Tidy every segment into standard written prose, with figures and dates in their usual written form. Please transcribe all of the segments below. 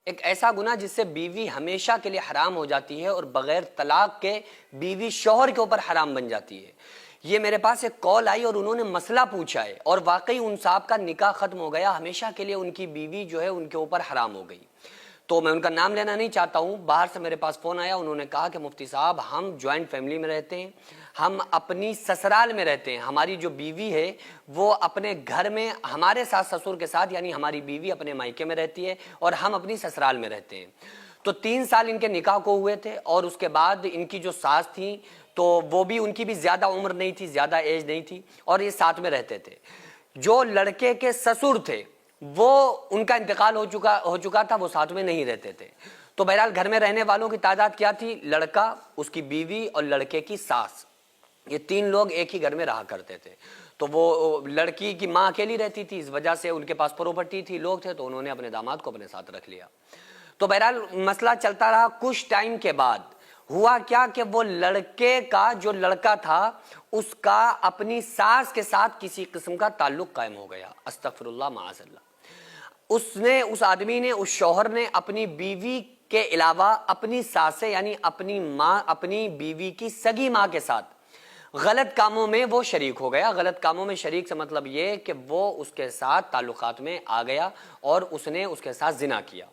ایک ایسا گناہ جس سے بیوی ہمیشہ کے لیے حرام ہو جاتی ہے اور بغیر طلاق کے بیوی شوہر کے اوپر حرام بن جاتی ہے۔ یہ میرے پاس ایک کال آئی اور انہوں نے مسئلہ پوچھا ہے، اور واقعی ان صاحب کا نکاح ختم ہو گیا، ہمیشہ کے لیے ان کی بیوی جو ہے ان کے اوپر حرام ہو گئی۔ تو میں ان کا نام لینا نہیں چاہتا ہوں، باہر سے میرے پاس فون آیا، انہوں نے کہا کہ مفتی صاحب ہم جوائنٹ فیملی میں رہتے ہیں، ہم اپنی سسرال میں رہتے ہیں، ہماری جو بیوی ہے وہ اپنے گھر میں ہمارے ساتھ سسر کے ساتھ، یعنی ہماری بیوی اپنے مائکے میں رہتی ہے اور ہم اپنی سسرال میں رہتے ہیں۔ تو 3 سال ان کے نکاح کو ہوئے تھے، اور اس کے بعد ان کی جو ساس تھیں تو وہ بھی، ان کی بھی زیادہ عمر نہیں تھی، زیادہ ایج نہیں تھی، اور یہ ساتھ میں رہتے تھے۔ جو لڑکے کے سسر تھے وہ ان کا انتقال ہو چکا تھا، وہ ساتھ میں نہیں رہتے تھے۔ تو بہرحال گھر میں رہنے والوں کی تعداد کیا تھی؟ لڑکا، اس کی بیوی اور لڑکے کی ساس، یہ 3 لوگ ایک ہی گھر میں رہا کرتے تھے۔ تو وہ لڑکی کی ماں اکیلی رہتی تھی، اس وجہ سے ان کے پاس پراپرٹی تھی، لوگ تھے، تو انہوں نے اپنے داماد کو اپنے ساتھ رکھ لیا۔ تو بہرحال مسئلہ چلتا رہا، کچھ ٹائم کے بعد ہوا کیا کہ وہ لڑکے کا جو لڑکا تھا اس کا اپنی ساس کے ساتھ کسی قسم کا تعلق قائم ہو گیا، استغفر اللہ معاذ اللہ۔ اس آدمی نے، اس شوہر نے اپنی بیوی کے علاوہ اپنی ساس سے، یعنی اپنی ماں، اپنی بیوی کی سگی ماں کے ساتھ غلط کاموں میں وہ شریک ہو گیا۔ غلط کاموں میں شریک سے مطلب یہ کہ وہ اس کے ساتھ تعلقات میں آ گیا اور اس نے اس کے ساتھ زنا کیا۔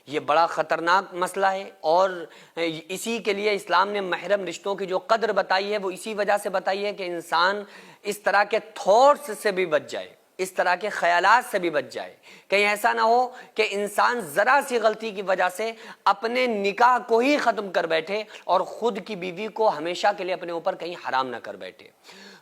یہ بڑا خطرناک مسئلہ ہے، اور اسی کے لیے اسلام نے محرم رشتوں کی جو قدر بتائی ہے وہ اسی وجہ سے بتائی ہے کہ انسان اس طرح کے تھاٹس سے بھی بچ جائے، اس طرح کے خیالات سے بھی بچ جائے۔ کہیں ایسا نہ ہو کہ انسان ذرا سی غلطی کی وجہ سے اپنے نکاح کو ہی ختم کر بیٹھے اور خود کی بیوی کو ہمیشہ کے لیے اپنے اوپر کہیں حرام نہ کر بیٹھے۔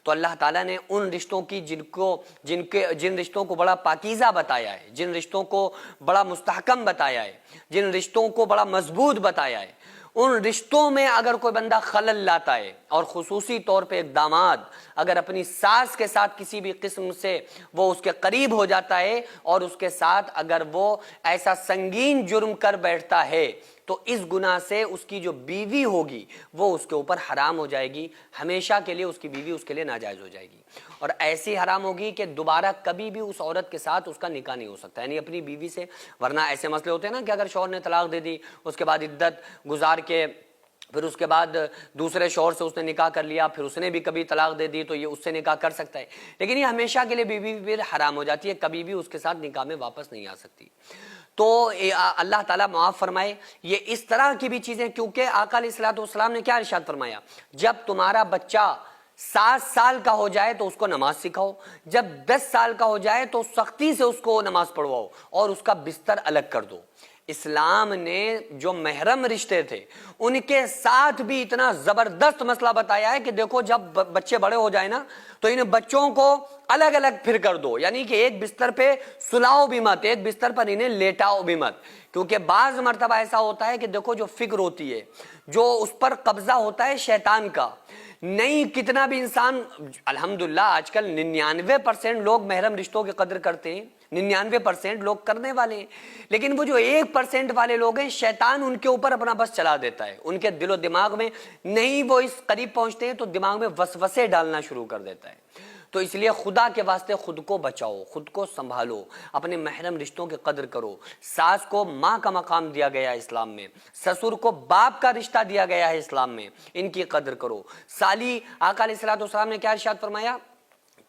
تو اللہ تعالیٰ نے ان رشتوں کی جن رشتوں کو بڑا پاکیزہ بتایا ہے، جن رشتوں کو بڑا مستحکم بتایا ہے، جن رشتوں کو بڑا مضبوط بتایا ہے، ان رشتوں میں اگر کوئی بندہ خلل لاتا ہے، اور خصوصی طور پہ ایک داماد اگر اپنی ساس کے ساتھ کسی بھی قسم سے وہ اس کے قریب ہو جاتا ہے اور اس کے ساتھ اگر وہ ایسا سنگین جرم کر بیٹھتا ہے، تو اس گناہ سے اس کی جو بیوی ہوگی وہ اس کے اوپر حرام ہو جائے گی، ہمیشہ کے لیے اس کی بیوی اس کے لیے ناجائز ہو جائے گی، اور ایسی حرام ہوگی کہ دوبارہ کبھی بھی اس عورت کے ساتھ اس کا نکاح نہیں ہو سکتا، یعنی اپنی بیوی سے۔ ورنہ ایسے مسئلے ہوتے ہیں نا کہ اگر شوہر نے طلاق دے دی، اس کے بعد عدت گزار کے پھر اس کے بعد دوسرے شوہر سے اس نے نکاح کر لیا، پھر اس نے بھی کبھی طلاق دے دی تو یہ اس سے نکاح کر سکتا ہے، لیکن یہ ہمیشہ کے لیے بیوی پھر حرام ہو جاتی ہے، کبھی بھی اس کے ساتھ نکاح میں واپس نہیں آ سکتی۔ تو اللہ تعالیٰ معاف فرمائے یہ اس طرح کی بھی چیزیں، کیونکہ آقا علیہ الصلوۃ والسلام نے کیا ارشاد فرمایا؟ جب تمہارا بچہ 7 سال کا ہو جائے تو اس کو نماز سکھاؤ، جب 10 سال کا ہو جائے تو سختی سے اس کو نماز پڑھواؤ اور اس کا بستر الگ کر دو۔ اسلام نے جو محرم رشتے تھے ان کے ساتھ بھی اتنا زبردست مسئلہ بتایا ہے کہ دیکھو جب بچے بڑے ہو جائیں نا تو ان بچوں کو الگ الگ پھر کر دو، یعنی کہ ایک بستر پہ سلاؤ بھی مت، ایک بستر پر انہیں لیٹاؤ بھی مت، کیونکہ بعض مرتبہ ایسا ہوتا ہے کہ دیکھو جو فکر ہوتی ہے، جو اس پر قبضہ ہوتا ہے شیطان کا، نہیں کتنا بھی انسان، الحمدللہ آج کل 99% لوگ محرم رشتوں کی قدر کرتے ہیں، 99% لوگ کرنے والے ہیں، لیکن وہ جو 1% والے لوگ ہیں شیطان ان کے اوپر اپنا بس چلا دیتا ہے، ان کے دل و دماغ میں نہیں وہ اس قریب پہنچتے ہیں تو دماغ میں وسوسے ڈالنا شروع کر دیتا ہے۔ تو اس لیے خدا کے واسطے خود کو بچاؤ، خود کو سنبھالو، اپنے محرم رشتوں کی قدر کرو۔ ساس کو ماں کا مقام دیا گیا ہے اسلام میں، سسر کو باپ کا رشتہ دیا گیا ہے اسلام میں، ان کی قدر کرو۔ سالی، آقا علیہ الصلوۃ والسلام نے کیا ارشاد فرمایا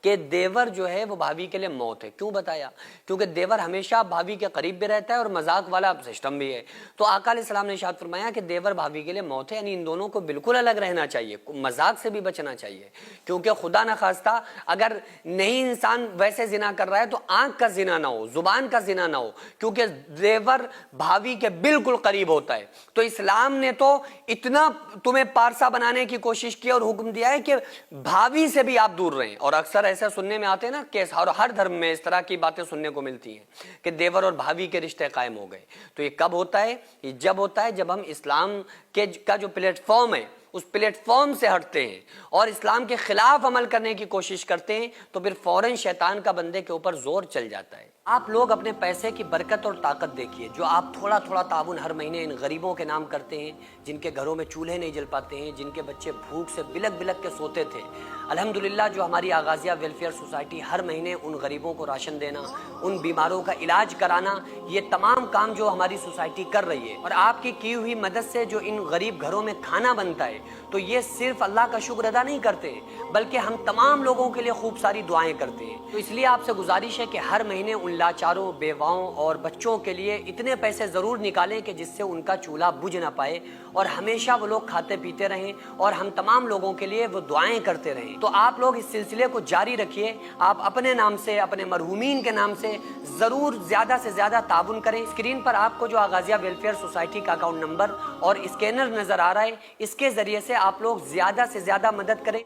کہ دیور جو ہے وہ بھابھی کے لیے موت ہے۔ کیوں بتایا؟ کیونکہ دیور ہمیشہ بھابھی کے قریب بھی رہتا ہے اور مذاق والا سسٹم بھی ہے، تو آقا علیہ السلام نے ارشاد فرمایا کہ دیور بھابھی کے لیے موت ہے، یعنی ان دونوں کو بالکل الگ رہنا چاہیے، مذاق سے بھی بچنا چاہیے، کیونکہ خدا نخواستہ اگر نہیں انسان ویسے زنا کر رہا ہے تو آنکھ کا زنا نہ ہو، زبان کا زنا نہ ہو، کیونکہ دیور بھابھی کے بالکل قریب ہوتا ہے۔ تو اسلام نے تو اتنا تمہیں پارسا بنانے کی کوشش کی اور حکم دیا ہے کہ بھابھی سے بھی آپ دور رہیں، اور اکثر ایسا سننے میں آتے ہیں نا کہ ہر دھرم میں اس طرح کی باتیں سننے کو ملتی ہیں کہ دیور اور بھابھی کے رشتے قائم ہو گئے۔ تو یہ کب ہوتا ہے؟ یہ جب ہوتا ہے جب ہم اسلام کا جو پلیٹ فارم ہے اس پلیٹ فارم سے ہٹتے ہیں اور اسلام کے خلاف عمل کرنے کی کوشش کرتے ہیں، تو پھر فوراً شیطان کا بندے کے اوپر زور چل جاتا ہے۔ آپ لوگ اپنے پیسے کی برکت اور طاقت دیکھیے، جو آپ تھوڑا تھوڑا تعاون ہر مہینے ان غریبوں کے نام کرتے ہیں، جن کے گھروں میں چولہے نہیں جل پاتے ہیں، جن کے بچے بھوک سے بلک بلک کے سوتے تھے۔ الحمدللہ جو ہماری آغازیہ ویلفیئر سوسائٹی ہر مہینے ان غریبوں کو راشن دینا، ان بیماروں کا علاج کرانا، یہ تمام کام جو ہماری سوسائٹی کر رہی ہے، اور آپ کی ہوئی مدد سے جو ان غریب گھروں میں کھانا بنتا ہے، تو یہ صرف اللہ کا شکر ادا نہیں کرتے، بلکہ ہم تمام لوگوں کے لیے خوب ساری دعائیں کرتے ہیں۔ تو اس لیے آپ سے گزارش ہے کہ ہر مہینے ان لاچاروں، بیواؤں اور بچوں کے لیے اتنے پیسے ضرور نکالیں کہ جس سے ان کا چولہا بجھ نہ پائے، اور ہمیشہ وہ لوگ کھاتے پیتے رہیں، اور ہم تمام لوگوں کے لیے وہ دعائیں کرتے رہیں۔ تو آپ لوگ اس سلسلے کو جاری رکھیے، آپ اپنے نام سے، اپنے مرحومین کے نام سے ضرور زیادہ سے زیادہ تعاون کریں۔ اسکرین پر آپ کو جو آغازیہ ویلفیئر سوسائٹی کا اکاؤنٹ نمبر اور اسکینر نظر آ رہا ہے، اس کے ذریعے سے آپ لوگ زیادہ سے زیادہ مدد کریں۔